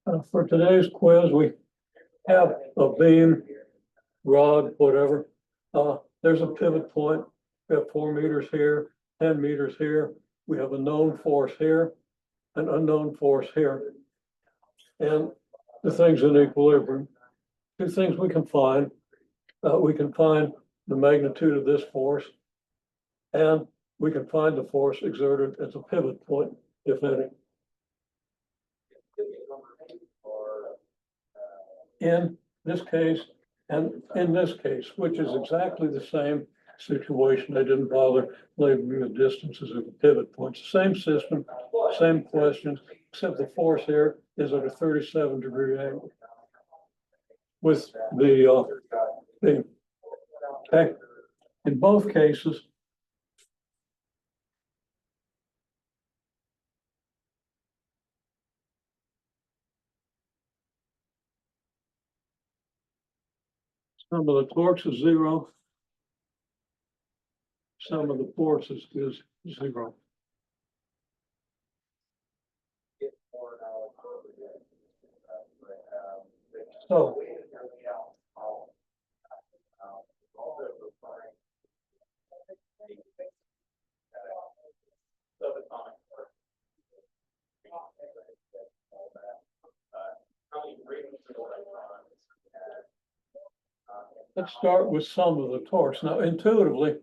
For today's quiz, we have a beam, rod, whatever. There's a pivot point. We have 4 meters here, 10 meters here. We have a known force here, an unknown force here. And the thing's in equilibrium. Two things we can find. We can find the magnitude of this force, and we can find the force exerted at the pivot point, if any. In this case, and in this case, which is exactly the same situation, I didn't bother labeling the distances of the pivot points. Same system, same questions, except the force here is at a 37-degree angle with the thing. Okay. In both cases, some of the torques is 0. Some of the forces is 0. So let's start with some of the torques. Now, intuitively,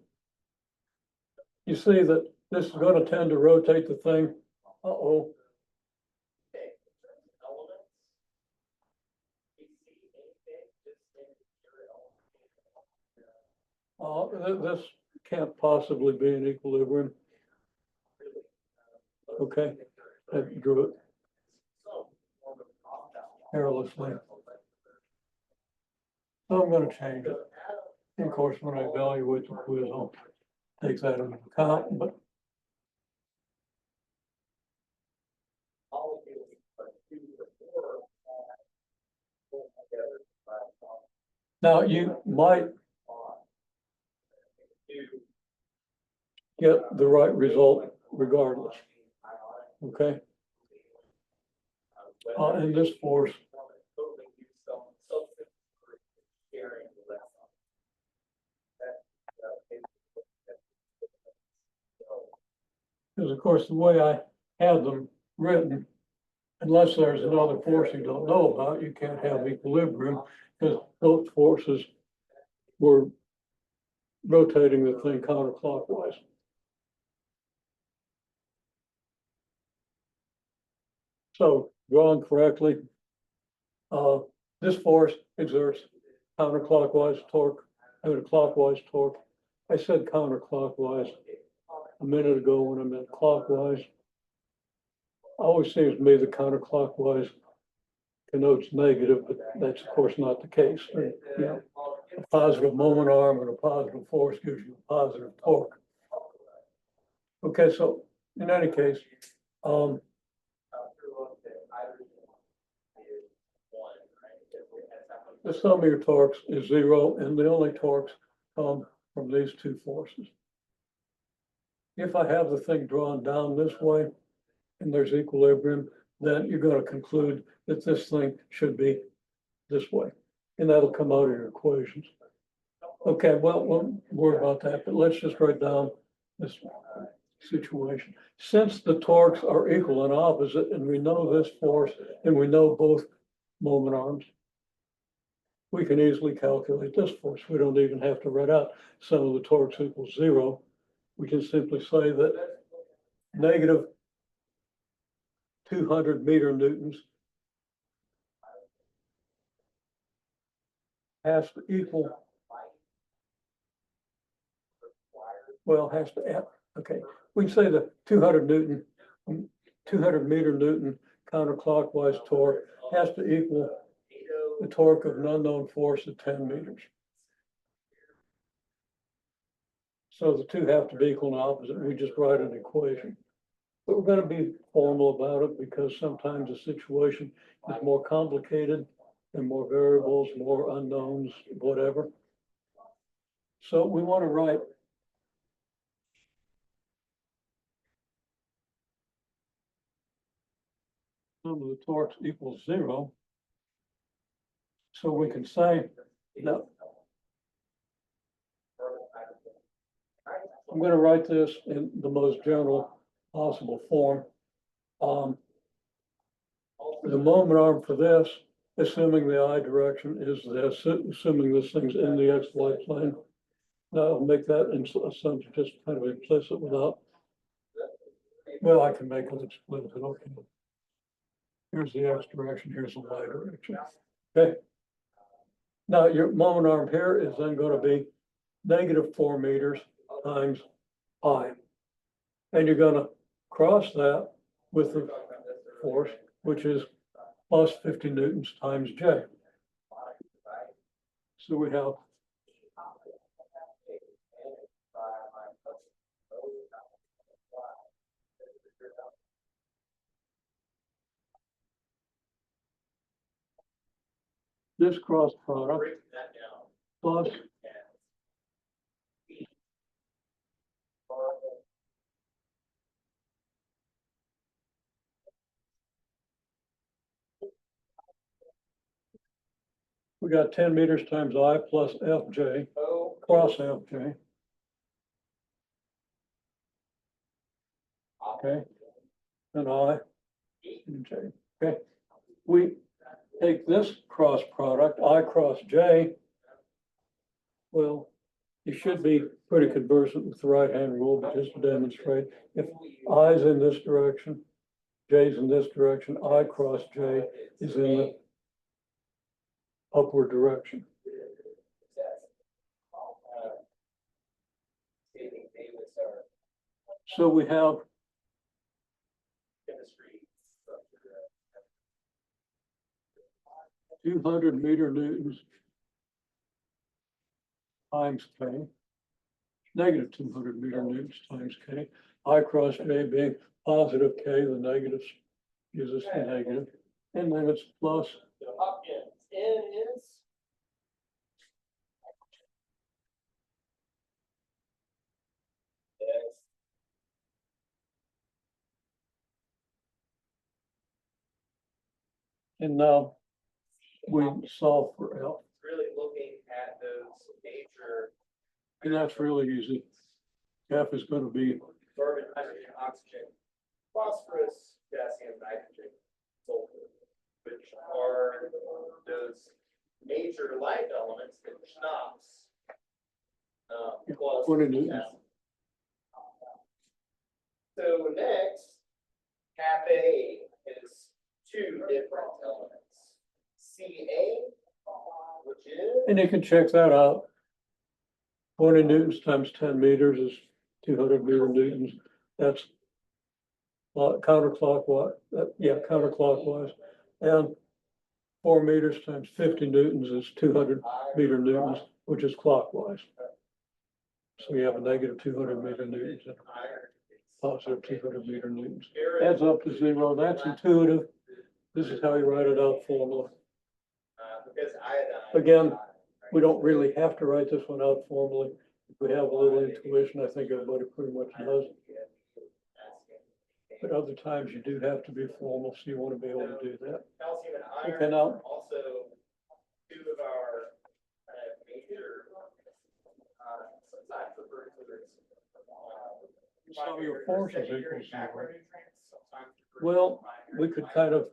you see that this is going to tend to rotate the thing. Uh-oh. This can't possibly be in equilibrium. Okay, I drew it carelessly. So I'm going to change it. Of course, when I evaluate the quiz, I'll take that into account. But now you might get the right result regardless. Okay. And this force because, of course, the way I had them written, unless there's another force you don't know about, you can't have equilibrium because both forces were rotating the thing counterclockwise. So drawn correctly, this force exerts counterclockwise torque, clockwise torque. I said counterclockwise a minute ago when I meant clockwise. Always seems to me the counterclockwise connotes negative, but that's of course not the case. Yeah, a positive moment arm and a positive force gives you a positive torque. Okay, so in any case, the sum of your torques is 0, and the only torques come from these two forces. If I have the thing drawn down this way and there's equilibrium, then you're going to conclude that this thing should be this way, and that'll come out of your equations. Okay, well, we'll worry about that, but let's just write down this situation. Since the torques are equal and opposite, and we know this force, and we know both moment arms, we can easily calculate this force. We don't even have to write out sum of the torques equals 0. We can simply say that negative 200 meter newtons has to equal, well, has to add, okay. We can say the 200 meter newton counterclockwise torque has to equal the torque of an unknown force at 10 meters. So the two have to be equal and opposite. We just write an equation. But we're going to be formal about it because sometimes the situation is more complicated and more variables, more unknowns, whatever. So we want to write sum of the torques equals 0. So we can say that I'm going to write this in the most general possible form. The moment arm for this, assuming the I direction is this, assuming this thing's in the XY plane. Now I'll make that assumption just kind of implicit without, well, I can make it explicit, okay. Here's the X direction, here's the Y direction, okay. Now your moment arm here is then going to be -4 meters times I. And you're going to cross that with the force, which is plus 50 newtons times J. So we have this cross product plus we got 10 meters times I plus FJ cross FJ. Okay. And I and J. Okay. We take this cross product, I cross J. Well, you should be pretty conversant with the right-hand rule, but just to demonstrate, if I's in this direction, J's in this direction, I cross J is in the upward direction. So we have 200 meter newtons times K, negative 200 meter newtons times K. I cross J being positive K, the negatives gives us the negative, and then it's plus. And now we solve for L. Really looking at those major. And that's really easy. F is going to be Carbon, hydrogen, oxygen, phosphorus, potassium, nitrogen, sulfur, which are those major life elements that Schnapp's. What it is. So next, Ca is two different elements. Ca, which is. And you can check that out. 20 newtons times 10 meters is 200 meter newtons. That's counterclockwise. Counterclockwise. And 4 meters times 50 newtons is 200 meter newtons, which is clockwise. So we have a negative 200 meter newtons and positive 200 meter newtons. Adds up to 0. That's intuitive. This is how you write it out formally. Again, we don't really have to write this one out formally. If we have a little intuition, I think everybody pretty much does. But other times you do have to be formal, so you want to be able to do that. Calcium and iron. Okay, now. Also, two of our major, sometimes referred to as. Sum of your forces equals 0. Well, we could kind of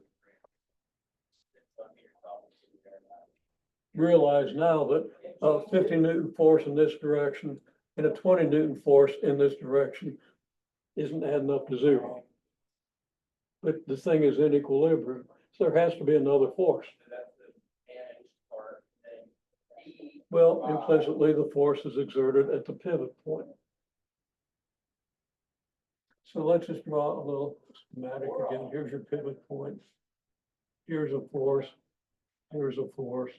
realize now that a 50 Newton force in this direction and a 20 Newton force in this direction isn't adding up to 0. But the thing is in equilibrium, so there has to be another force. Well, implicitly, the force is exerted at the pivot point. So let's just draw a little schematic again. Here's your pivot point. Here's a force. Here's a force.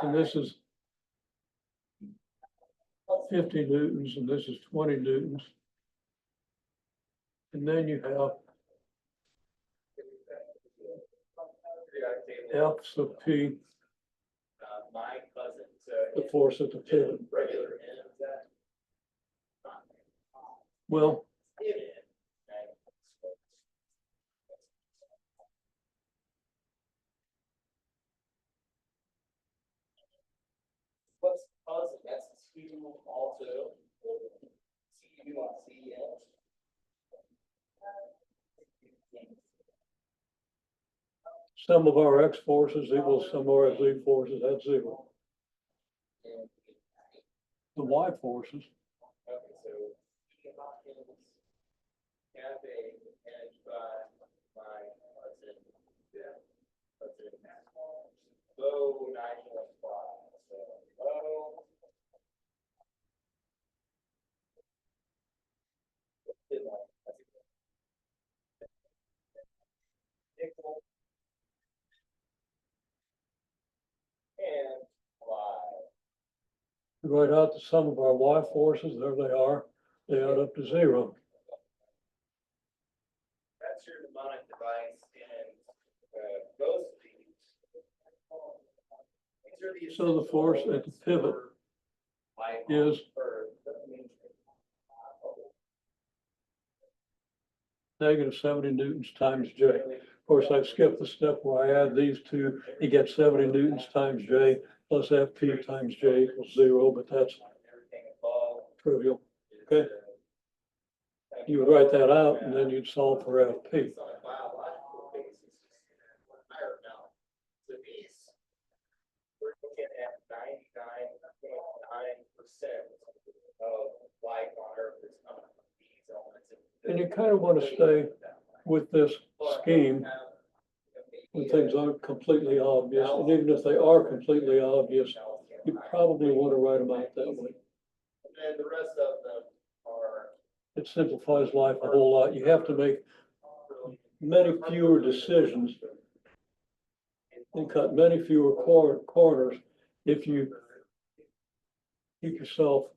And this is 50 newtons, and this is 20 newtons. And then you have F sub P, the force at the pivot. Well, sum of our x forces equals sum of our z forces at 0. The y forces, Okay, so cafe managed by Hudson. Yeah. Hudson. Low 9.5. So low. Nickel. And Y. write out the sum of our y forces, there they are, they add up to 0. That's your mnemonic device and both of these. These are the So the force at the pivot is negative 70 newtons times J. Of course, I've skipped the step where I add these two, you get 70 newtons times J plus FP times J equals 0, but that's trivial. Okay. You would write that out and then you'd solve for FP. So these, we're looking at 99.9% of life on Earth is coming from these elements. And you kind of want to stay with this scheme when things aren't completely obvious. And even if they are completely obvious, you probably want to write them out that way. And then the rest of them are. It simplifies life a whole lot. You have to make many fewer decisions and cut many fewer corners if you keep yourself,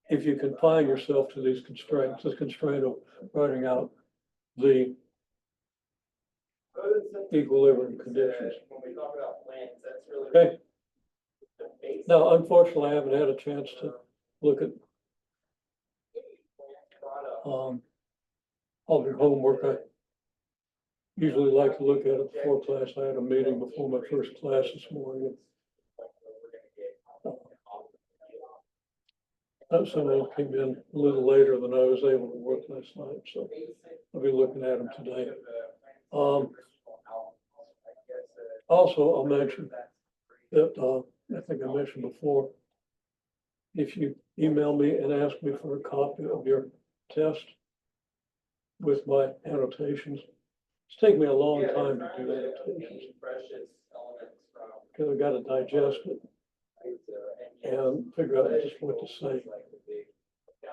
if you confine yourself to these constraints, this constraint of writing out the equilibrium conditions. When we talk about planes, that's really. Okay. The basic. Now, unfortunately, I haven't had a chance to look at all of your homework. I usually like to look at it before class. I had a meeting before my first class this morning. Someone came in a little later than I was able to work last night, so I'll be looking at them today. Also, I'll mention that I think I mentioned before, if you email me and ask me for a copy of your test with my annotations, it's taken me a long time to do annotations because I got to digest it and figure out just what to say.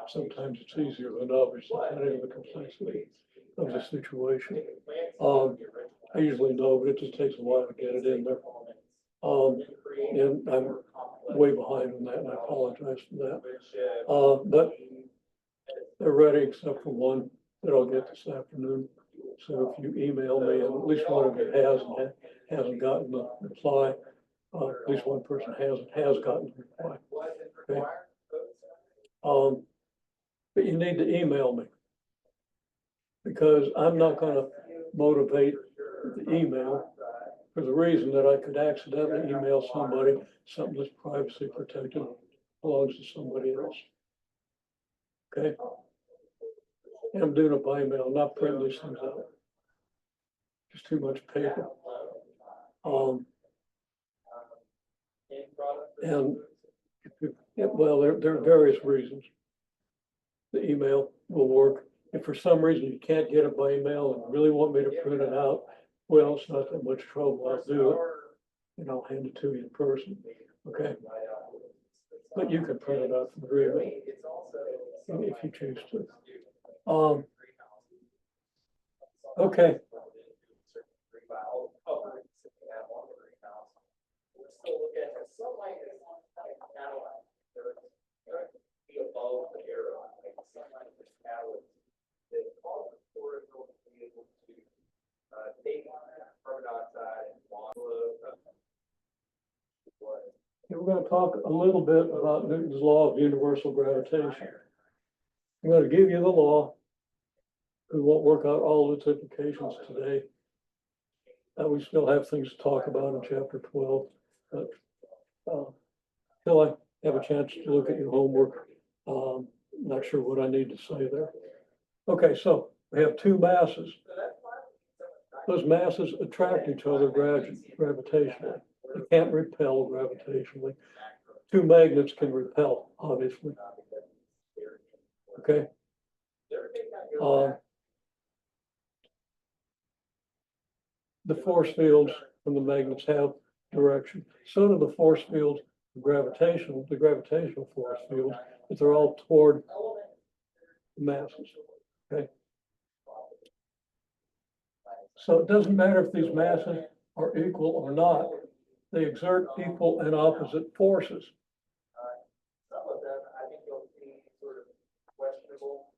Sometimes it's easier than others, depending on the complexity of the situation. I usually know, but it just takes a while to get it in there. And I'm way behind on that, and I apologize for that. But they're ready, except for one that I'll get this afternoon. So if you email me, and at least one of you hasn't gotten the reply, at least one person has gotten the reply. Okay. But you need to email me because I'm not going to motivate the email for the reason that I could accidentally email somebody something that's privacy protected, belongs to somebody else. Okay. And I'm doing it by email, not printing these things out. Just too much paper. And well, there are various reasons. The email will work. If for some reason you can't get it by email and really want me to print it out, well, it's not that much trouble. I'll do it and I'll hand it to you in person. Okay. But you can print it out from the email if you choose to. Okay. We're going to talk a little bit about Newton's law of universal gravitation. I'm going to give you the law. We won't work out all its implications today. We still have things to talk about in chapter 12, but till I have a chance to look at your homework, not sure what I need to say there. Okay, so we have two masses. those masses attract each other gravitationally. They can't repel gravitationally. Two magnets can repel, obviously. Okay. The force fields from the magnets have direction. So do the force fields, the gravitational force fields, but they're all toward the masses. Okay. So it doesn't matter if these masses are equal or not. They exert equal and opposite forces. Some of them, I think you'll see sort of questionable.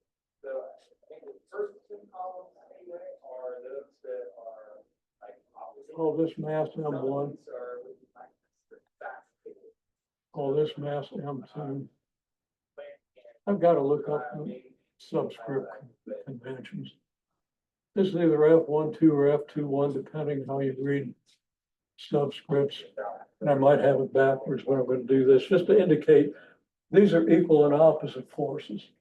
So I think the first two columns anyway are those that are like opposite. All this mass M1, all this mass M2. I've got to look up the subscript conventions. This is either F12 or F21, depending how you read subscripts. And I might have it backwards when I'm going to do this, just to indicate these are equal and opposite forces.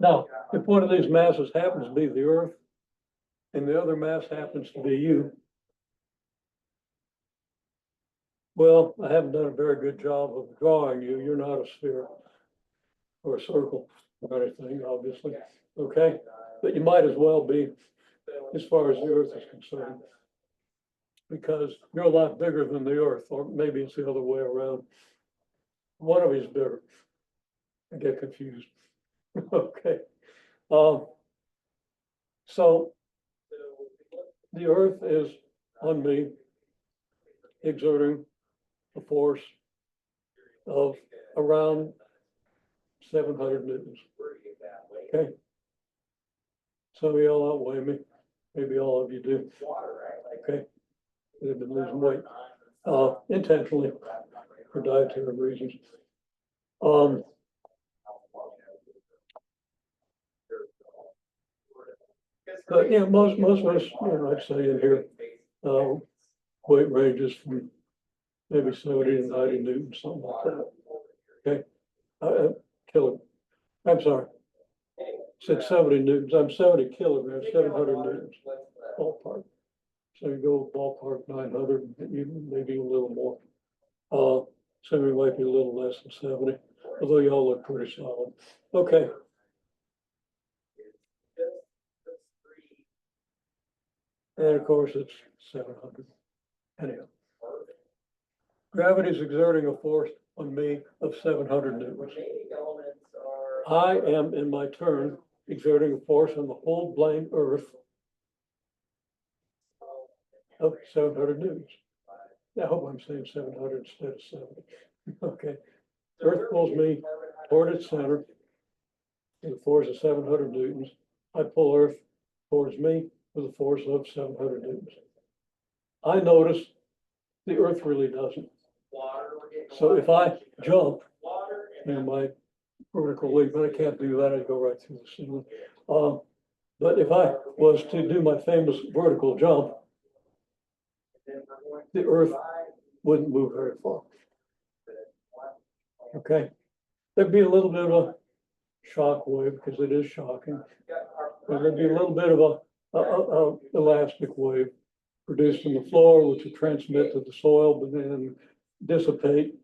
Now, if one of these masses happens to be the Earth and the other mass happens to be you, well, I haven't done a very good job of drawing you. You're not a sphere or a circle or anything, obviously. Okay, but you might as well be as far as the Earth is concerned, because you're a lot bigger than the Earth, or maybe it's the other way around. One of you is bigger. I get confused. Okay. So the Earth is on me exerting a force of around 700 newtons. Okay. Some of y'all outweigh me. Maybe all of you do. Okay. They've been losing weight intentionally for dietary reasons. But yeah, most of us, I'd say in here, weight ranges from maybe 70 to 90 newtons, something like that. Okay. I'm sorry. Said 70 newtons. I'm 70 kilograms, 700 newtons, ballpark. So you go ballpark 900, maybe a little more. So we might be a little less than 70, although y'all look pretty solid. Okay. And of course, it's 700. Anyhow, gravity is exerting a force on me of 700 newtons. I am, in my turn, exerting a force on the whole blank Earth of 700 newtons. I hope I'm saying 700 instead of 70. Okay. Earth pulls me toward its center with a force of 700 newtons. I pull Earth towards me with a force of 700 newtons. I notice the Earth really doesn't. So if I jump in my vertical leap, but I can't do that, I go right through the ceiling. But if I was to do my famous vertical jump, the Earth wouldn't move very far. Okay, there'd be a little bit of a shock wave because it is shocking. There'd be a little bit of a elastic wave produced from the floor, which would transmit to the soil, but then dissipate.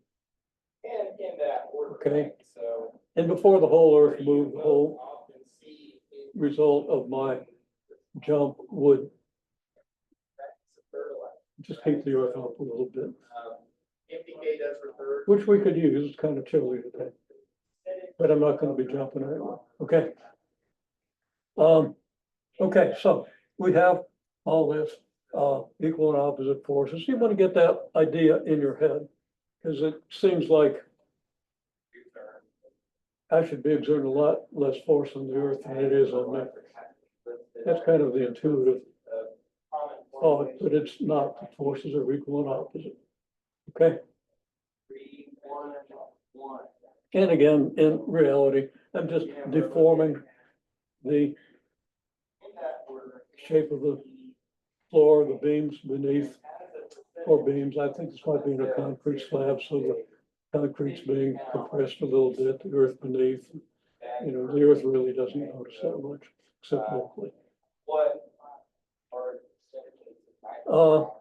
Okay, and before the whole Earth moved, the whole result of my jump would just heat the Earth up a little bit, which we could use. It's kind of chilly today, but I'm not going to be jumping anyway. Okay. Okay, so we have all this equal and opposite forces. You want to get that idea in your head, because it seems like I should be exerting a lot less force on the Earth than it is on me. That's kind of the intuitive thought, but it's not. The forces are equal and opposite. Okay. And again, in reality, I'm just deforming the shape of the floor, the beams beneath, or beams, I think this might be in a concrete slab, so the concrete's being compressed a little bit, the earth beneath. You know, the earth really doesn't notice that much, except locally. What are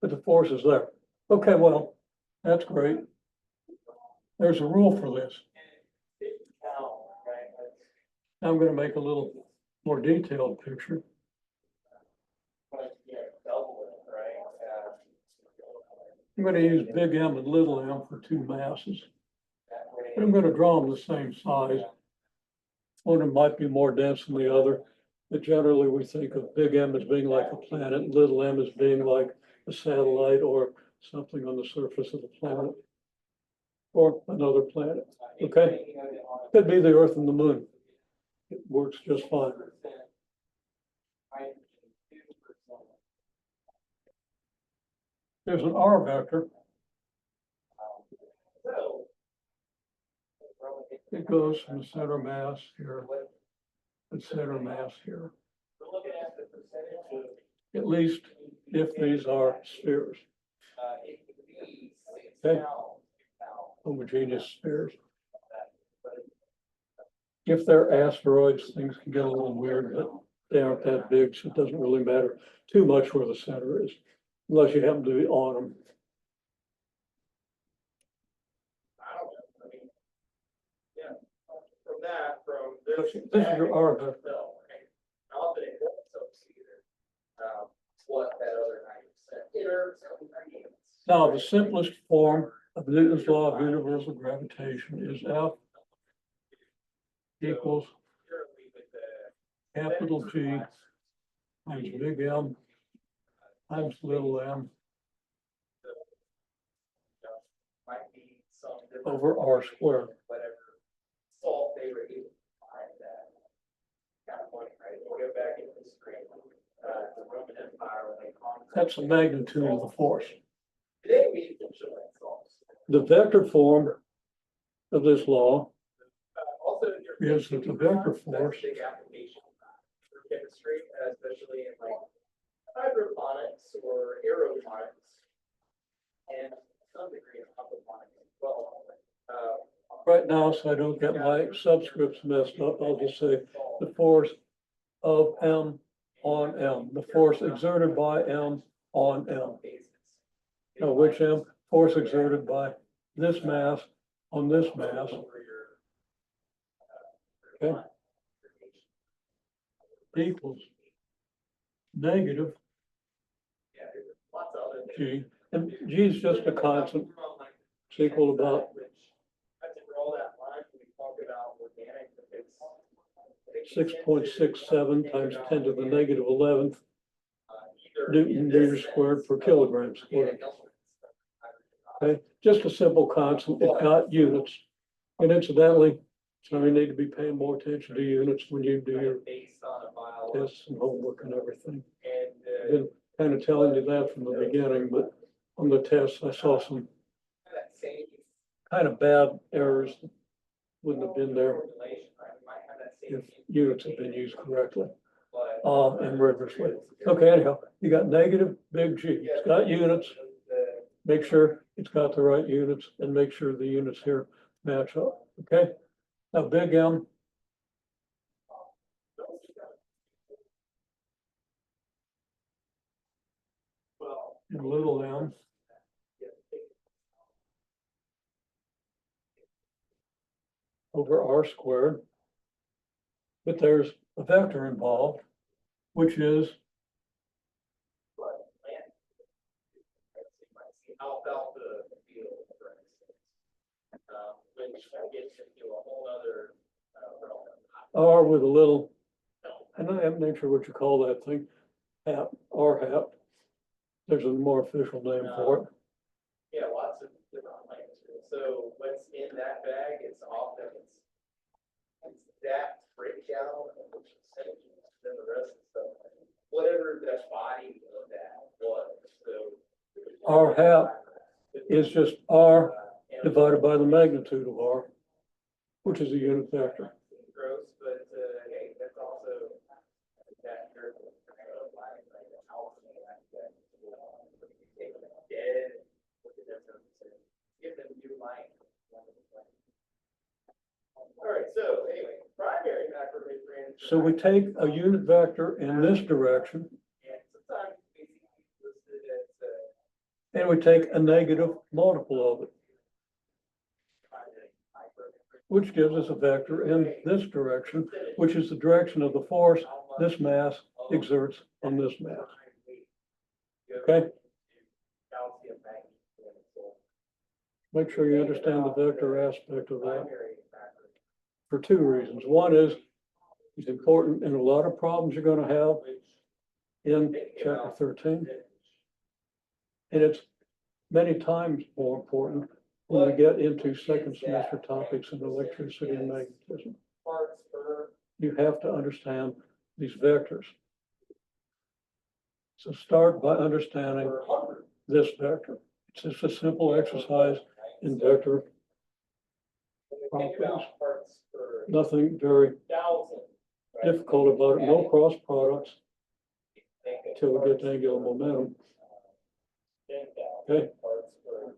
But the force is there. Okay, well, that's great. There's a rule for this. Now I'm gonna make a little more detailed picture. I'm gonna use big M and little m for two masses. But I'm gonna draw them the same size. One of them might be more dense than the other, but generally we think of big M as being like a planet, little m as being like a satellite or something on the surface of the planet. Or another planet, okay? Could be the Earth and the Moon. It works just fine. There's an R vector. It goes from the center mass here, the center mass here. At least if these are spheres. Okay, homogeneous spheres. If they're asteroids, things can get a little weird, but they aren't that big, so it doesn't really matter too much where the center is, unless you happen to be on them. From that, from This is your R vector. Not that it helps either. What that other 90%. Now, the simplest form of Newton's law of universal gravitation is F equals capital G times big M times little m over R squared. Whatever salt they were able to find that kind of point, right? We'll go back into history. The Roman Empire, when they conquered. That's the magnitude of the force. Today we can show that salt. The vector form of this law Also, is that the vector force big application for chemistry, especially in like hydroponics or aeroponics, and some degree of aquaponics as well. right now, so I don't get my subscripts messed up, I'll just say the force of M on M, the force exerted by M on M. Now, which M? Force exerted by this mass on this mass. Okay. Equals negative G, and G is just a constant. It's equal to about 6.67 times 10 to the negative 11th Newton meter squared per kilogram squared. Okay, just a simple constant. It got units. And incidentally, so you need to be paying more attention to units when you do your tests and homework and everything. I've been kind of telling you that from the beginning, but on the tests, I saw some kind of bad errors that wouldn't have been there if units had been used correctly and rigorously. Okay, anyhow, you got negative big G. It's got units. Make sure it's got the right units and make sure the units here match up. Okay, now big M. And little m over R squared. But there's a vector involved, which is alfalfa field, for instance, which gets into a whole other realm. R with a little, and I'm not sure what you call that thing, hat, R hat. There's a more official name for it. Yeah, lots of different languages. So what's in that bag is often it's that breakdown of the percentages than the rest of the stuff. Whatever that body of that was. So R hat is just R divided by the magnitude of R, which is a unit vector. Gross, but hey, that's also that vector. length. All right, so anyway, primary macronutrients. So we take a unit vector in this direction And sometimes basically listed as, and we take a negative multiple of it, which gives us a vector in this direction, which is the direction of the force this mass exerts on this mass. Okay? calcium, magnesium, so Make sure you understand the vector aspect of that primary macro. for two reasons. One is it's important in a lot of problems you're going to have in chapter 13. And it's many times more important when we get into second semester topics in electricity and magnetism. Parts per You have to understand these vectors. So start by understanding per hundred. this vector. It's just a simple exercise in vector When we think about properties. parts per Nothing very thousand. right? difficult about it, no cross products Think of till we get to parts angular per, momentum. 10,000 Okay. parts per.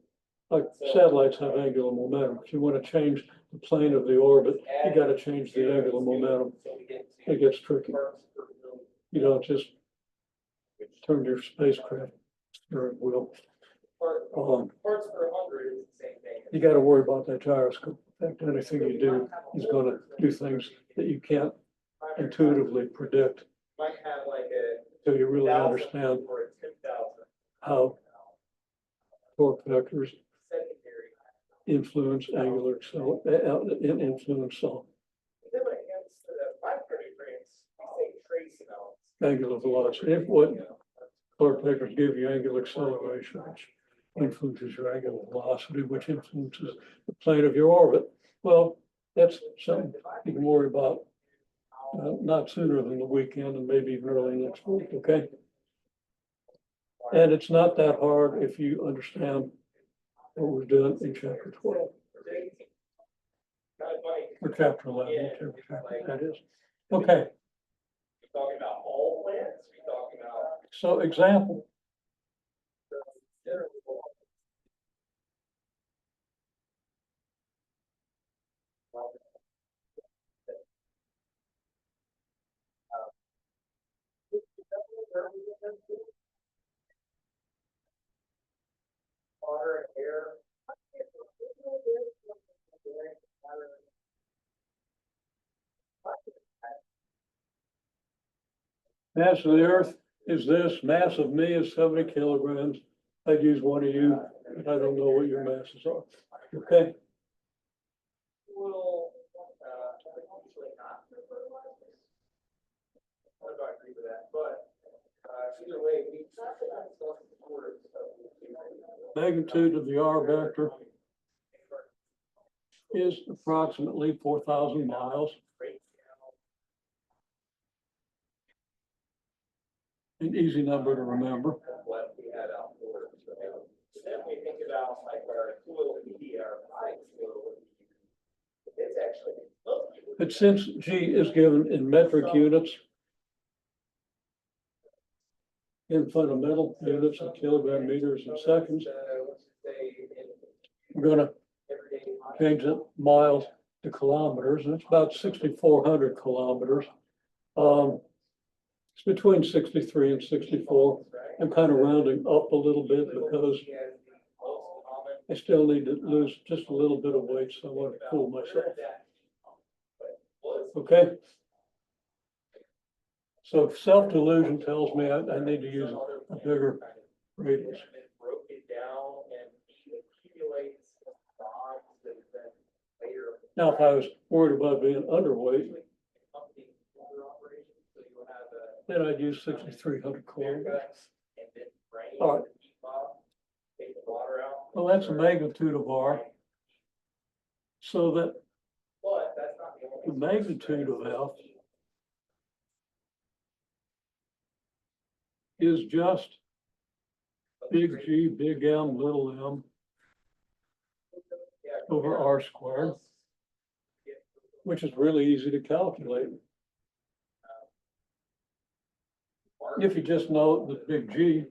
Like satellites have angular momentum. If you want to change the plane of the orbit, you got to change the angular momentum. So we get to It gets tricky. parts per million, You don't just which turn your spacecraft steering wheel. parts per hundred is the same thing. You got to worry about that gyroscope. In fact, anything you do is going to do things that you can't intuitively predict Might have like a until you really 1,000 understand or a 10,000 how torque vectors secondary. influence angular influence Then when it comes to the micronutrients, we say trace amounts. angular velocity. If what torque vectors give you angular acceleration, which influences your angular velocity, which influences the plane of your orbit. Well, that's something you can worry about not sooner than the weekend and maybe even early next week, okay? And it's not that hard if you understand what we're doing in chapter 12 or chapter 11, whichever chapter that is. Okay, You're talking about all plants, you're talking about. so example, Water and air. mass of the earth is this, mass of me is 70 kilograms. I'd use one of you, but I don't know what your masses are, okay? Will, usually not. I don't know if I agree with that, but, either way, we. Magnitude of the R vector is approximately 4,000 miles. An easy number to remember. What we had outdoors. So then we think about like our fluidity, our pipe fluidity. It's actually. But since G is given in metric units, in fundamental units of kilogram meters and seconds, we're gonna change it miles to kilometers, and it's about 6,400 kilometers. It's between 63 and 64. I'm kind of rounding up a little bit because I still need to lose just a little bit of weight, so I want to fool myself. Okay? So if self-delusion tells me I need to use a bigger radius. Broke it down and accumulates bonds that then later. Now, if I was worried about being underweight, then I'd use 6,300 kilometers. All right. Well, that's the magnitude of R. So that But that's not the the only. magnitude of F is just big G, big M, little m over R squared, which is really easy to calculate. If you just know that big G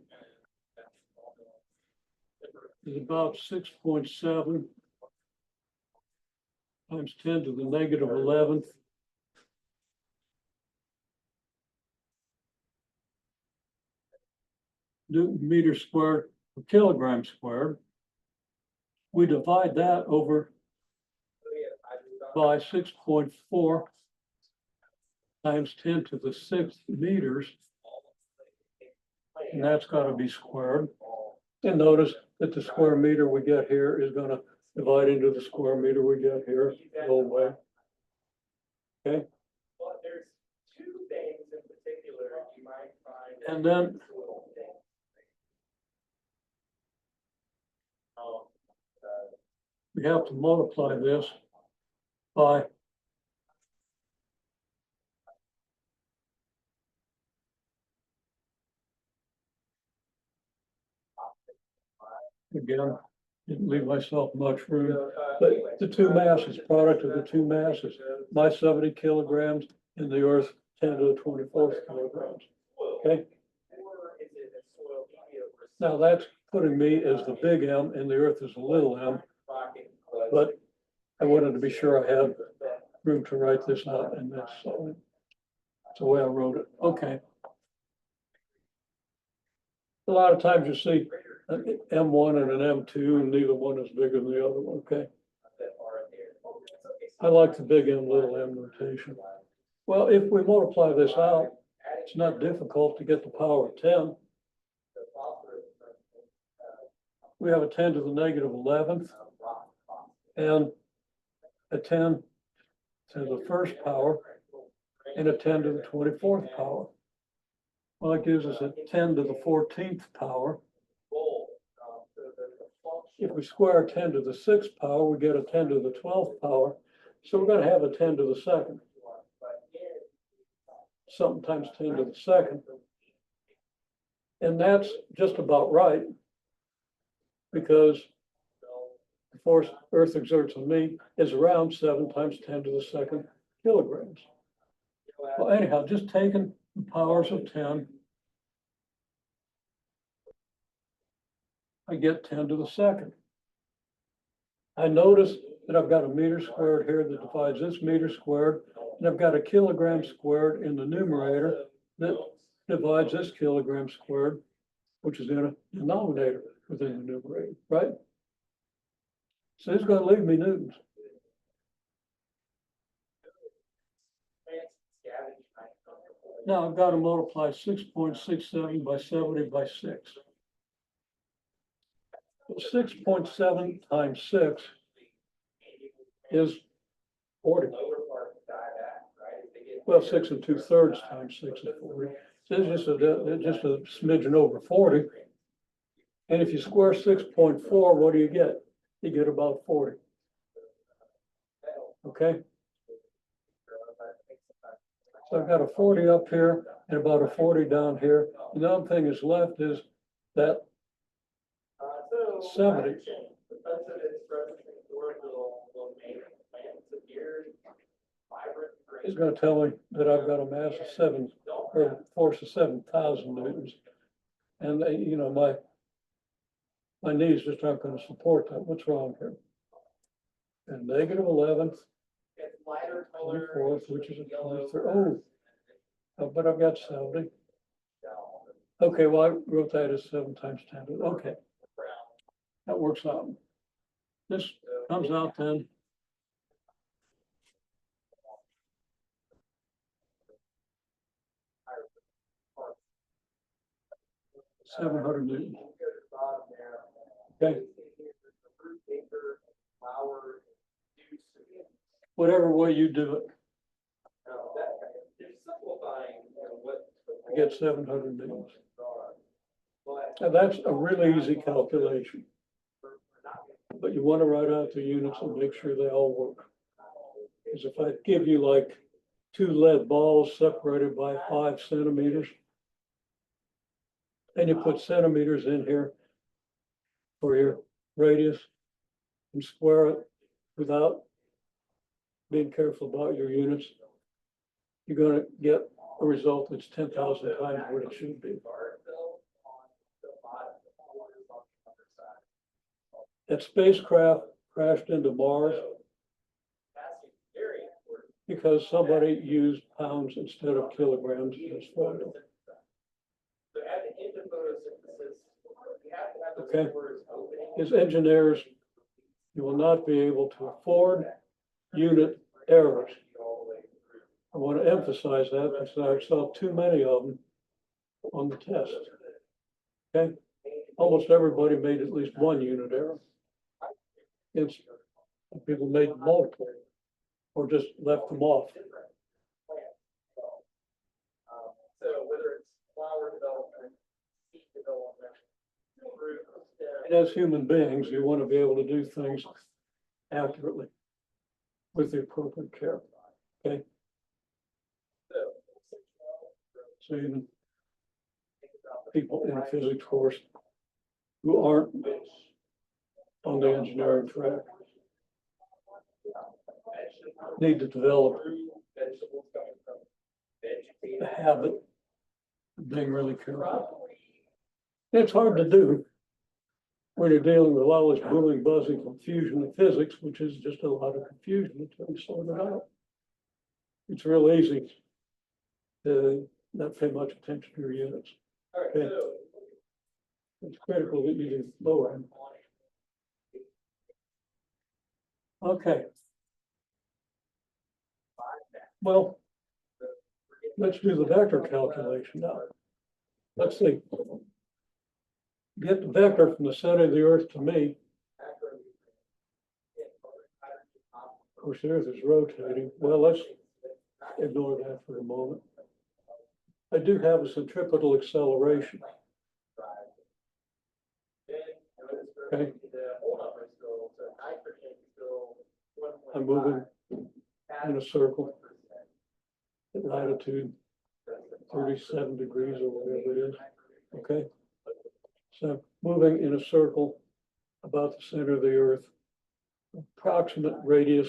is about 6.7 times 10 to the negative 11th. Newton meter squared per kilogram squared. We divide that over by 6.4 times 10 to the 6th meters. And that's got to be squared. And notice that the square meter we get here is going to divide into the square meter we get here the whole way. Okay. Well, there's two things in particular you might find. And then we have to multiply this by again, didn't leave myself much room, but the two masses, product of the two masses, my 70 kilograms and the Earth 10 to the 24th kilograms. Okay. Now that's putting me as the big M and the Earth is a little m, but I wanted to be sure I had room to write this out in this. So that's the way I wrote it. Okay. A lot of times you see an M1 and an M2, and neither one is bigger than the other one. Okay. I like the big M, little m notation. Well, if we multiply this out, it's not difficult to get the power of 10. We have a 10 to the negative 11th and a 10 to the first power and a 10 to the 24th power. Well, it gives us a 10 to the 14th power. If we square 10 to the 6th power, we get a 10 to the 12th power. So we're going to have a 10 to the 2nd. Something times 10 to the 2nd. And that's just about right, because the force Earth exerts on me is around 7 times 10 to the 2nd kilograms. Well, anyhow, just taking the powers of 10, I get 10 to the 2nd. I notice that I've got a meter squared here that divides this meter squared, and I've got a kilogram squared in the numerator that divides this kilogram squared, which is in a denominator within the numerator, right? So it's going to leave me newtons. Now I've got to multiply 6.67 by 70 by 6. 6.7 times 6 is 40. Well, 6 2/3 times 6 is 40. So it's just a smidgen over 40. And if you square 6.4, what do you get? You get about 40. Okay. So I've got a 40 up here and about a 40 down here. And the other thing is left is that 70. It's going to tell me that I've got a mass of 7, or a force of 7,000 newtons. And you know, my knees just aren't going to support that. What's wrong here? And negative 11th, 24th, which is a 23rd. Oh, but I've got 70. Okay, well, I wrote that as 7 times 10. Okay, that works out. This comes out then. $700 newtons. Okay. Whatever way you do it, you get 700 newtons. Now that's a really easy calculation, but you want to write out the units and make sure they all work. Because if I give you like 2 lead balls separated by 5 centimeters, and you put centimeters in here for your radius and square it without being careful about your units, you're going to get a result that's 10,000 times what it should be. That spacecraft crashed into Mars because somebody used pounds instead of kilograms in this formula. So at the end of photosynthesis, you have to have Okay. those pores opening. As engineers, you will not be able to afford unit errors. I want to emphasize that because I saw too many of them on the test. Okay, almost everybody made at least one unit error. It's people made multiple or just left them off. So whether it's flower development, seed development, fruit, And as human beings, you want to be able to do things accurately with the appropriate care. Okay, so even people in a physics course who aren't on the engineering track need to develop the habit of being really careful. It's hard to do when you're dealing with all this booming, buzzing confusion in physics, which is just a lot of confusion until you sort it out. It's real easy to not pay much attention to your units. all right, Okay. so It's critical that you do lower them. Okay. Well, let's do the vector calculation now. Let's see. Get the vector from the center of the earth to me. Of course, the earth is rotating. Well, let's ignore that for a moment. I do have a centripetal acceleration. Okay. I'm moving in a circle at latitude 37 degrees or whatever it is. Okay. So moving in a circle about the center of the earth, approximate radius,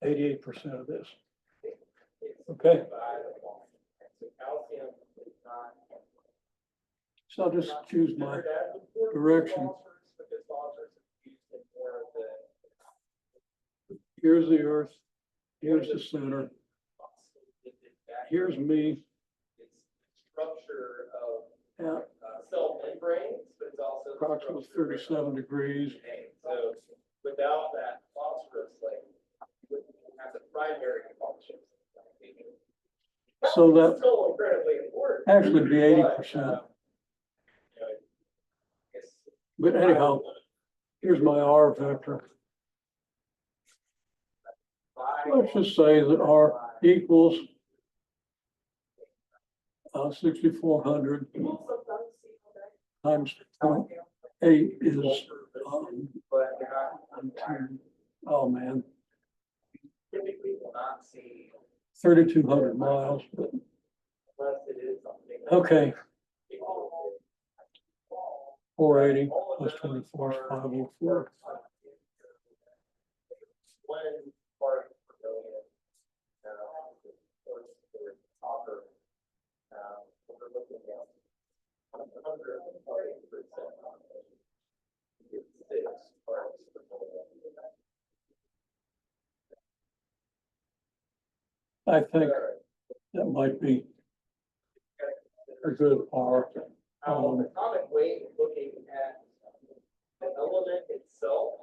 88% of this. Okay. So I'll just choose my direction. Here's the earth. Here's the center. Here's me. Structure of at cell membranes, but it's also. approximately 37 degrees. So without that phosphorus, like, you wouldn't have the primary function. So that Still incredibly important. actually be 80%. But, it's- But anyhow, here's my R vector. Let's just say that R equals 6,400 times 0.8 is, oh man, Typically will not see 3,200 miles, but unless it is something. okay. 480 plus 24 is 504. One part per million. Offer. We're looking at 100%. It's 6 parts per million. I think that might be a good R. The atomic weight, looking at the element itself,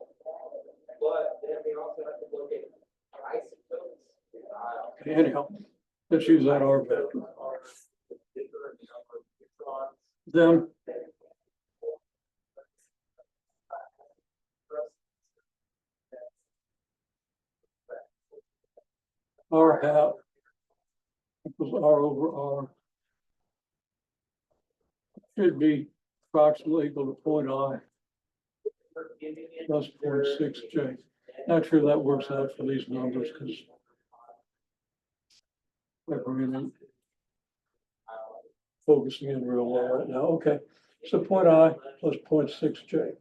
but then we also have to look at isotopes. Anyhow, let's use that R vector. Different number of neutrons. Then R hat equals R over R. Should be approximately equal to point I plus 0.6J. Not sure that works out for these numbers because we're really focusing in real well right now. Okay, so point I plus 0.6J.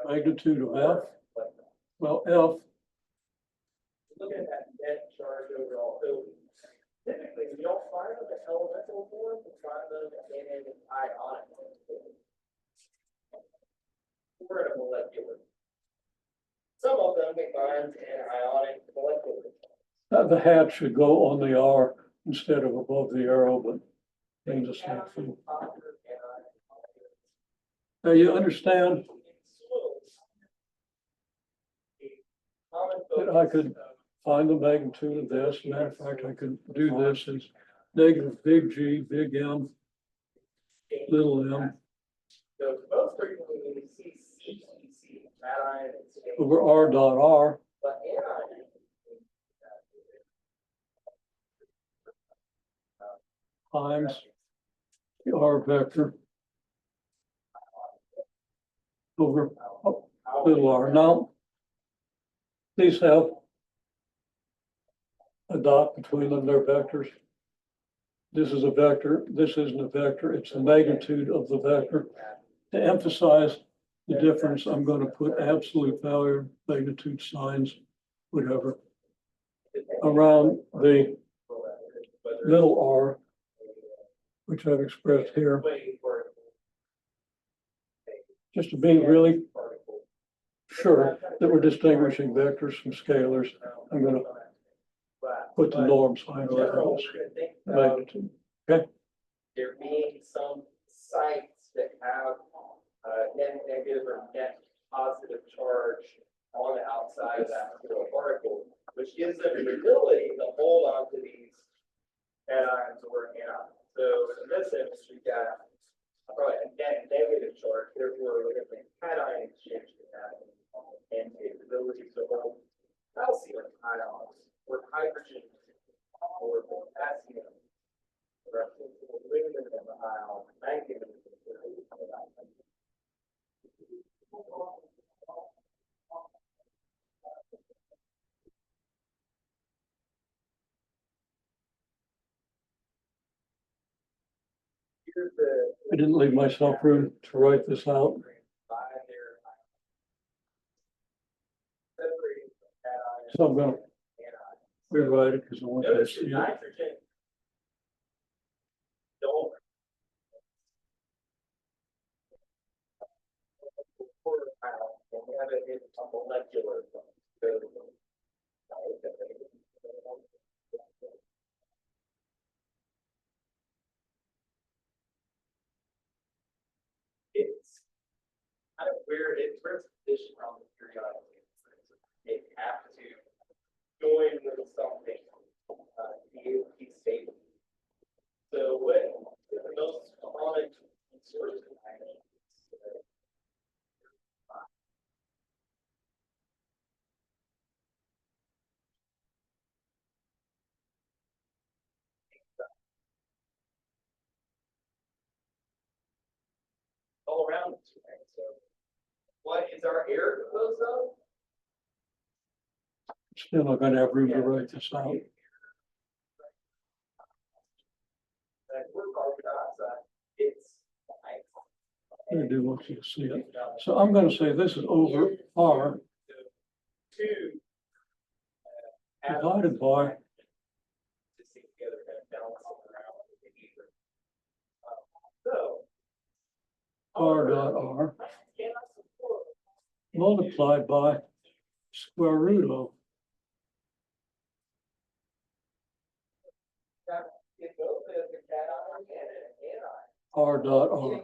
Magnitude of F. Well, F. Look at that net charge overall. So typically, we don't find the elements particle form, we find them in an ionic form. Or in a molecular. Some of them we find in ionic molecular. The hat should go on the R instead of above the arrow, but means the same thing. Now you understand that I could find the magnitude of this. Matter of fact, I could do this as negative big G, big M, little m So most frequently we see CEC, cation and state. over R dot R. But anion. Times the R vector over little r. Now, these have a dot between them, they're vectors. This is a vector, this isn't a vector, it's the magnitude of the vector. To emphasize the difference, I'm going to put absolute value, magnitude signs, whatever, around the little r, which I've expressed here. Just to be really sure that we're distinguishing vectors from scalars, I'm going to put the norm sign around this magnitude. Okay. There being some sites that have net negative or net positive charge on the outside of that particular particle, which gives them the ability to hold on to these anions or anions. So in this instance, we've got probably a net negative charge, therefore we're going to cation exchange can happen and the ability to hold calcium ions or hydrogen or potassium or aluminum ion, manganese. Here's the. I didn't leave myself room to write this out. So I'm going to rewrite it because I want to see it. Nitrogen. Don't. And we have it in a molecular. It's kind of weird. It's where it's positioned on the periodic table. It has to join with something. Be stable. So what is the most common source of iron? All around us, right? So what is our air composed of? Still not going to have room to write this out. And we're carbon dioxide. It's I do want you to see it. So I'm going to say this is over R two divided by to stick together, kind of balancing around the ether. So R dot R multiplied by square root of it both has a cation and an anion. R dot R.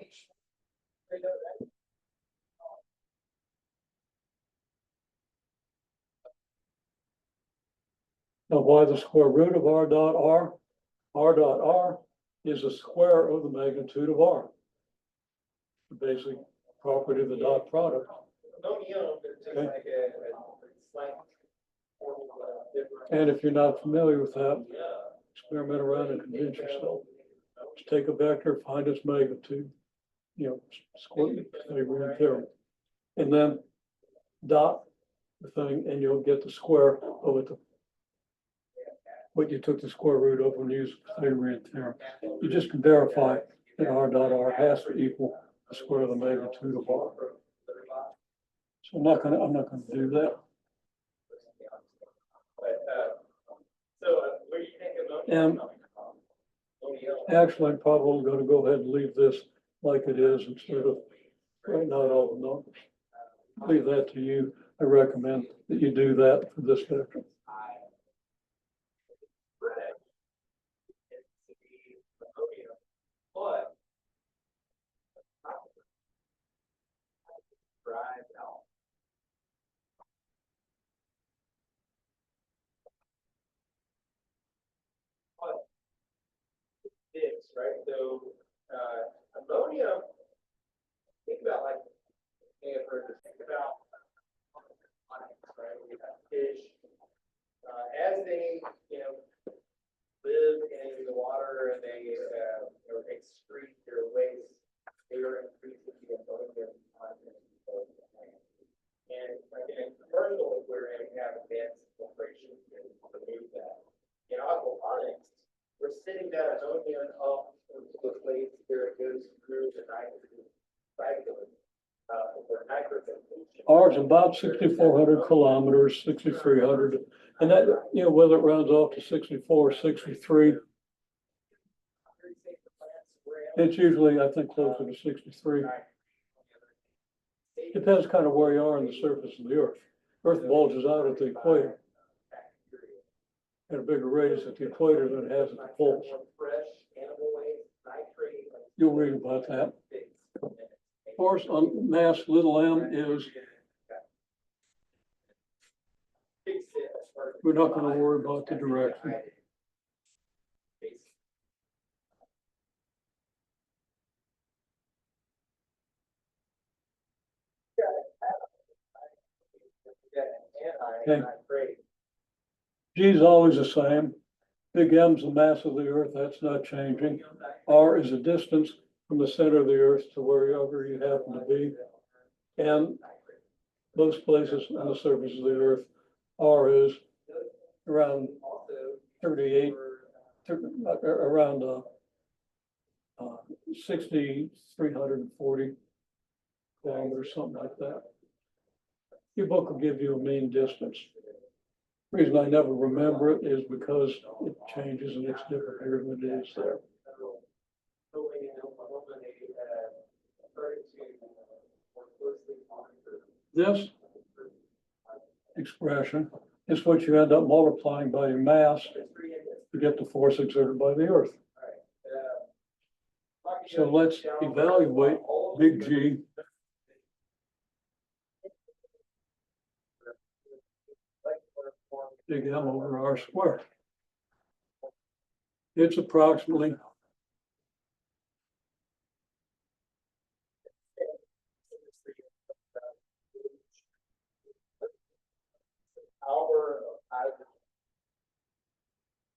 Now, why the square root of R dot R? R dot R is a square of the magnitude of R. The basic property of the dot product. No neon, but just Okay. like a slight formula difference. And if you're not familiar with that, Yeah. experiment around and convince yourself. Just take a vector, find its magnitude, square the theorem. And then dot the thing and you'll get the square of it. What you took the square root of when you use Pythagorean theorem. You just can verify that R dot R has to equal the square of the magnitude of R. So I'm not gonna do that. But, so where do you think ammonia And is coming from? Ammonia. Actually, I'm probably gonna go ahead and leave this like it is instead of writing out all the numbers. Leave that to you. I recommend that you do that for this vector. But drive out. But this, right? So ammonia, think about like think about right? We have fish as they live in the water and they excrete their waste, they are increasing the ammonia content of the plant. And like in commercial, where we have advanced filtration to remove that. In aquaponics, we're sending that ammonia up into the place where it goes through the nitrogen cycle. For nitrogen. Ours is about 6,400 kilometers, 6,300. And that, whether it rounds off to 64 or 63, it's usually, I think, closer to 63. Depends kind of where you are on the surface of the earth. Earth bulges out at the equator at a bigger radius at the equator than it has at the poles. You'll read about that. Force on mass little m is, we're not going to worry about the direction. Okay. G is always the same. Big M is the mass of the earth. That's not changing. R is a distance from the center of the earth to wherever you happen to be. And most places on the surface of the earth, R is around 38, around 6,340 kilometers, something like that. Your book will give you a mean distance. The reason I never remember it is because it changes and it's different here than it is there. This expression is what you end up multiplying by your mass to get the force exerted by the earth. So let's evaluate big G. Big M over R squared. It's approximately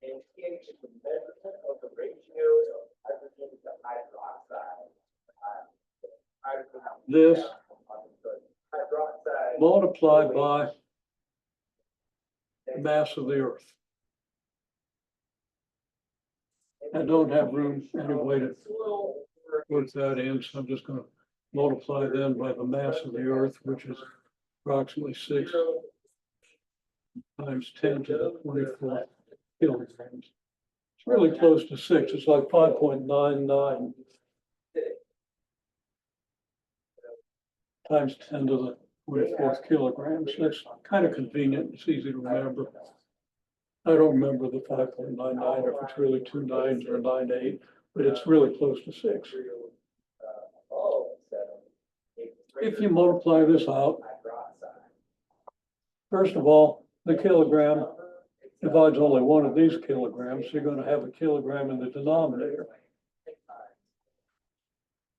and pH is the measurement of the ratio of hydrogen to hydroxide. This hydroxide multiplied by the mass of the earth. I don't have room anyway to put that in, so I'm just going to multiply then by the mass of the earth, which is approximately 6 times 10 to the 24 kilograms. It's really close to 6. It's like 5.99 times 10 to the 24th kilograms. That's kind of convenient. It's easy to remember. I don't remember the 5.99 if it's really 2 nines or 9 8, but it's really close to 6. If you multiply this out, first of all, the kilogram divides only one of these kilograms, so you're going to have a kilogram in the denominator.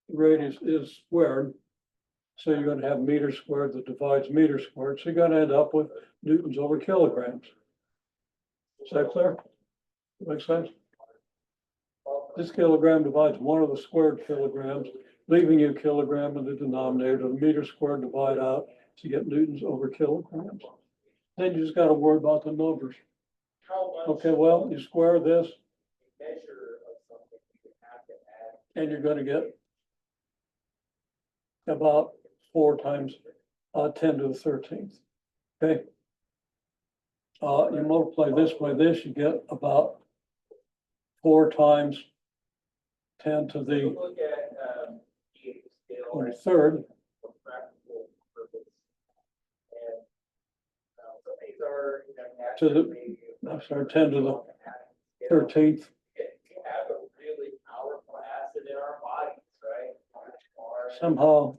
The radius is squared, so you're going to have meters squared that divides meters squared, so you're going to end up with newtons over kilograms. Is that clear? Makes sense? This kilogram divides one of the squared kilograms, leaving you a kilogram in the denominator. The meter squared divide out to get newtons over kilograms. Then you just got to worry about the numbers. Okay, well, you square this, and you're going to get about 4 times 10 to the 13th. Okay. You multiply this by this, you get about 4 times 10 to the Look at, pH scale. 23rd. For practical purpose. And, some of these are, you know, To the- naturally. I'm sorry, 10 to the 13th. We have a really powerful acid in our bodies, right? Somehow,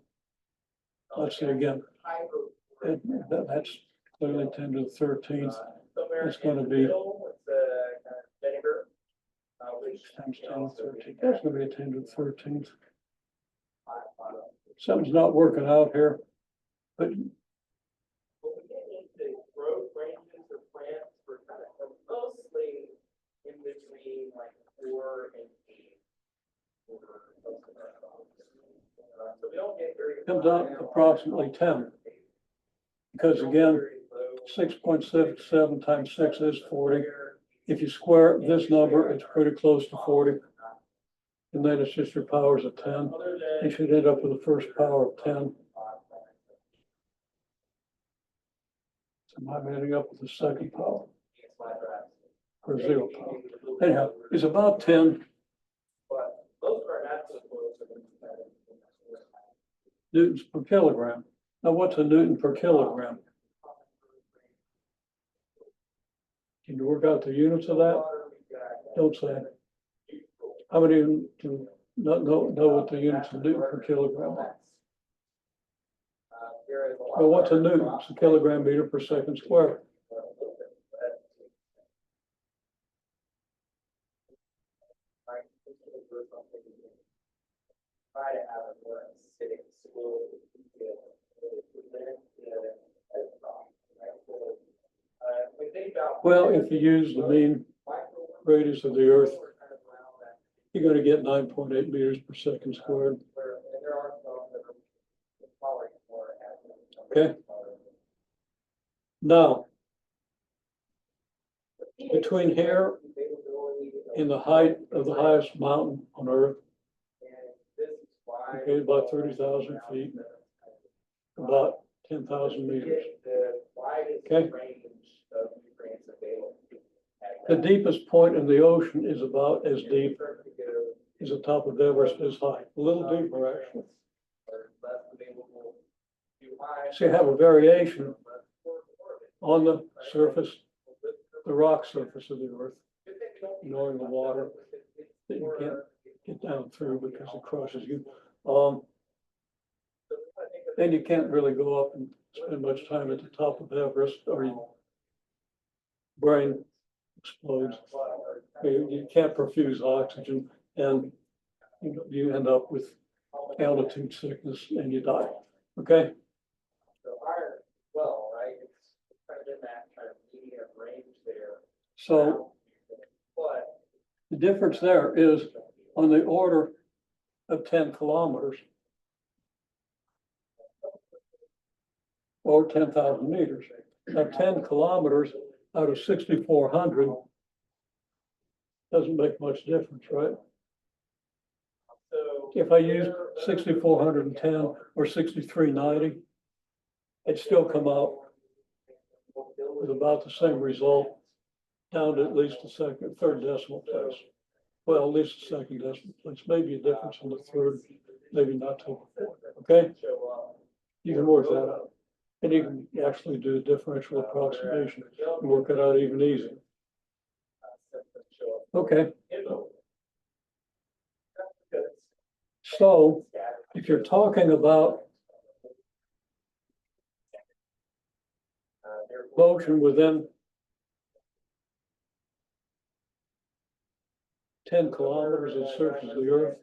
let's see again. Hydro- That's clearly 10 to the 13th. Somewhere It's gonna in the be- middle, it's kind of vinegar. Which Times can 10 to also be 13th. That's gonna be a 10 to the 13th. uh, Something's not working out here, but When we get into growth ranges of plants, we're kind of mostly in between like 4 and 8. For most of our crops. So we don't get very. comes out approximately 10. Because again, 6.67 times 6 is 40. If you square this number, it's pretty close to 40. And then it's just your powers of 10. You should end up with the first power of 10. So I'm ending up with the second power or 0 power. Anyhow, it's about 10 But most of our natural flows are going to be newtons per kilogram. Now, what's a newton per kilogram? Can you work out the units of that? Don't say. How many do not know what the units of newton per kilogram are? Well, what's a newton? It's a kilogram meter per second squared. Try to have a more acidic soil. We think about. Well, if you use the mean radius of the Earth, you're going to get 9.8 meters per second squared. Okay. Now, between here and the height of the highest mountain on Earth, okay, about 30,000 feet, about 10,000 meters. Okay. The deepest point in the ocean is about as deep as the top of Everest is high, a little deeper actually. So you have a variation on the surface, the rock surface of the Earth, ignoring the water that you can't get down through because it crushes you. And you can't really go up and spend much time at the top of Everest or your brain explodes. You can't perfuse oxygen and you end up with altitude sickness and you die. Okay? Well, right, it's kind of in that kind of medium range there. So But the difference there is on the order of 10 kilometers or 10,000 meters. Now 10 kilometers out of 6,400 doesn't make much difference, right? so. If I use 6,410 or 6,390, it'd still come out with about the same result down to at least the second, third decimal place. Well, at least the second decimal place, maybe a difference in the third, maybe not till the fourth, okay? You can work that out. And you can actually do a differential approximation and work it out even easier. Okay, so if you're talking about motion within 10 kilometers of the surface of the Earth,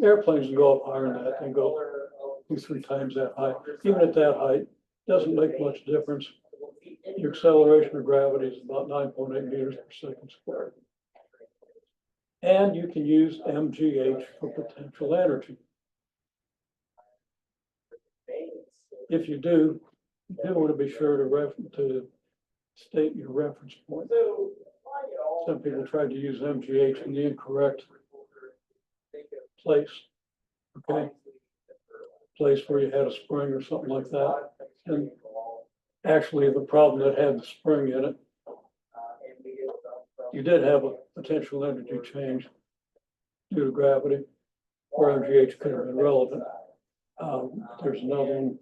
airplanes can go up higher than that, they go 2-3 times that high. Even at that height, doesn't make much difference. Your acceleration of gravity is about 9.8 meters per second squared. And you can use MGH for potential energy. If you do want to be sure to state your reference point. Some people tried to use MGH in the incorrect place. Okay, place where you had a spring or something like that. And actually the problem that had the spring in it, you did have a potential energy change due to gravity, where MGH could have been relevant. There's another one,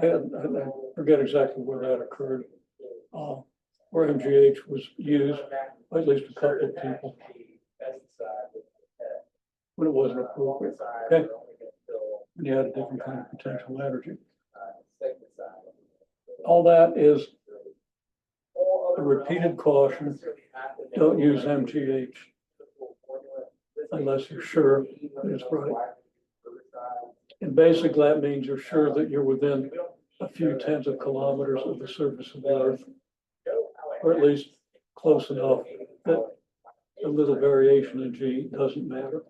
and I forget exactly where that occurred, where MGH was used by at least a couple of people, but it wasn't appropriate. Okay, and you had a different kind of potential energy. All that is a repeated caution. Don't use MGH unless you're sure that it's right. And basically that means you're sure that you're within a few tens of kilometers of the surface of the Earth, or at least close enough that a little variation in G doesn't matter.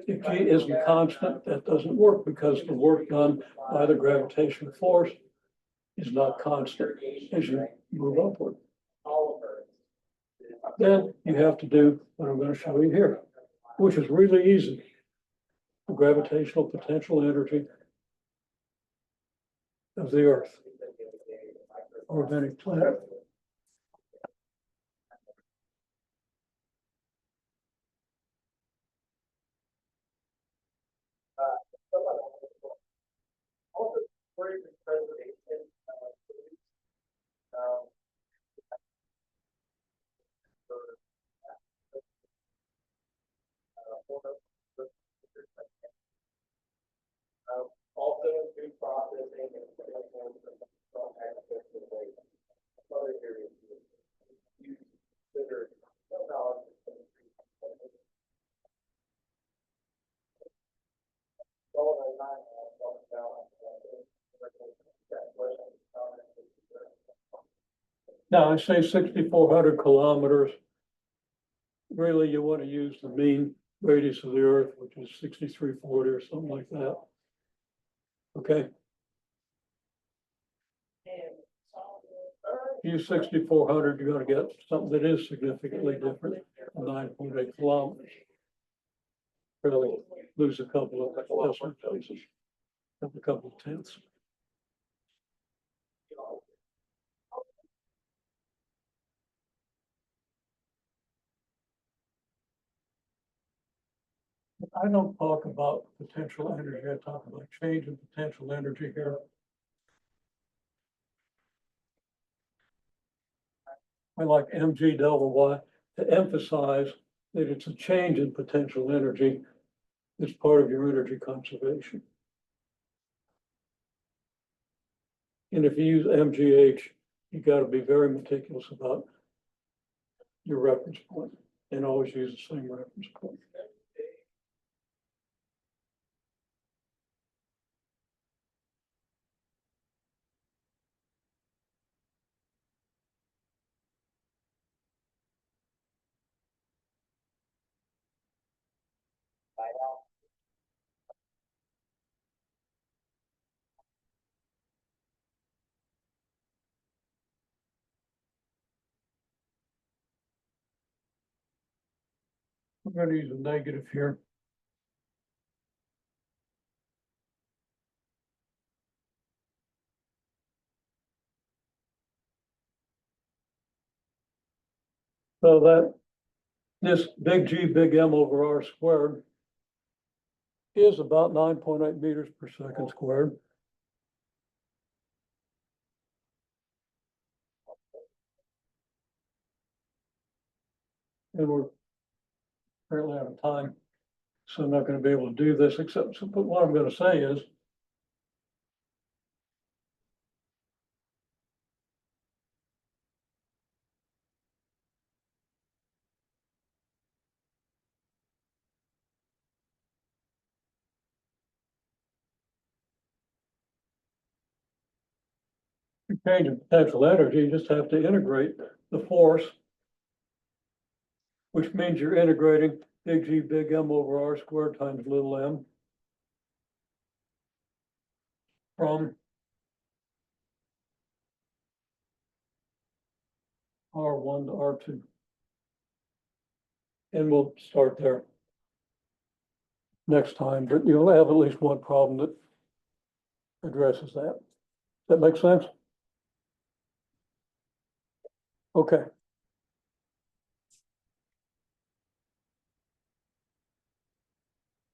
If G isn't constant, that doesn't work because the work done by the gravitational force is not constant as you move upward. Then you have to do what I'm going to show you here, which is really easy. The gravitational potential energy of the Earth or of any planet. Also, food processing and other areas. You consider technology. Now I say 6,400 kilometers. Really, you want to use the mean radius of the Earth, which is 6,340 or something like that. Okay. Use 6,400, you're going to get something that is significantly different from 9.8 kilometers. Really lose a couple of decimal places, a couple of tenths. I don't talk about potential energy, I talk about change in potential energy here. I like mg delta y to emphasize that it's a change in potential energy that's part of your energy conservation. And if you use MGH, you got to be very meticulous about your reference point and always use the same reference point. I'm going to use a negative here. So that this big G big M over R squared is about 9.8 meters per second squared. And we're apparently out of time, so I'm not going to be able to do this except, but what I'm going to say is you change in potential energy, you just have to integrate the force, which means you're integrating big G big M over R squared times little m from R1 to R2. And we'll start there next time, but you'll have at least one problem that addresses that. Does that make sense? Okay.